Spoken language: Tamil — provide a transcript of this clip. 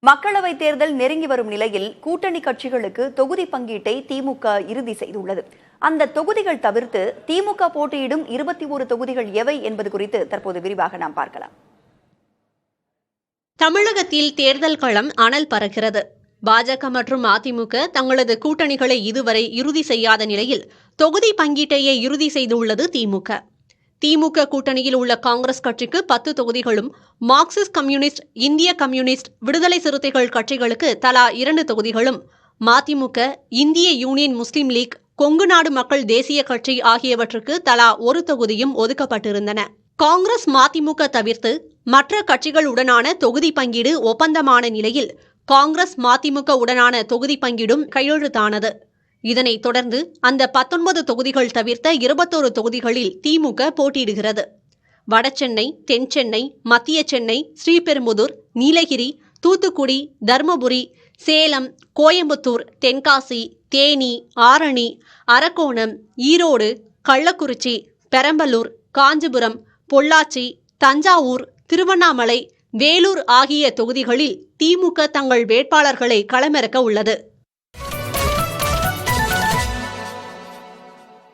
மக்களவைத் தேர்தல் நெருங்கி வரும் நிலையில் கூட்டணி கட்சிகளுக்கு தொகுதி பங்கீட்டை திமுக இறுதி செய்துள்ளது. அந்த தொகுதிகள் தவிர்த்து திமுக போட்டியிடும் 21 தொகுதிகள் எவை என்பது குறித்து தற்போது விரிவாக நாம் பார்க்கலாம். தமிழகத்தில் தேர்தல் களம் அனல் பறக்கிறது. பாஜக மற்றும் அதிமுக தங்களது கூட்டணிகளை இதுவரை இறுதி செய்யாத நிலையில் தொகுதி பங்கீட்டையே இறுதி செய்துள்ளது திமுக. திமுக கூட்டணியில் உள்ள காங்கிரஸ் கட்சிக்கு 10 தொகுதிகளும், மார்க்சிஸ்ட் கம்யூனிஸ்ட், இந்திய கம்யூனிஸ்ட், விடுதலை சிறுத்தைகள் கட்சிகளுக்கு தலா 2 தொகுதிகளும், மதிமுக, இந்திய யூனியன் முஸ்லீம் லீக், கொங்கு நாடு மக்கள் தேசிய கட்சி ஆகியவற்றுக்கு தலா 1 தொகுதியும் ஒதுக்கப்பட்டிருந்தன. காங்கிரஸ், மதிமுக தவிர்த்து மற்ற கட்சிகளுடனான தொகுதி பங்கீடு ஒப்பந்தமான நிலையில் காங்கிரஸ், மதிமுக உடனான தொகுதி பங்கீடும் கையெழுத்தானது. இதனைத் தொடர்ந்து அந்த 19 தொகுதிகள் தவிர்த்த 21 தொகுதிகளில் திமுக போட்டியிடுகிறது. வடசென்னை, தென்சென்னை, மத்திய சென்னை, ஸ்ரீபெரும்புதூர், நீலகிரி, தூத்துக்குடி, தர்மபுரி, சேலம், கோயம்புத்தூர், தென்காசி, தேனி, ஆரணி, அரக்கோணம், ஈரோடு, கள்ளக்குறிச்சி, பெரம்பலூர், காஞ்சிபுரம், பொள்ளாச்சி, தஞ்சாவூர், திருவண்ணாமலை, வேலூர் ஆகிய தொகுதிகளில் திமுக தங்கள் வேட்பாளர்களை களமிறக்க உள்ளது.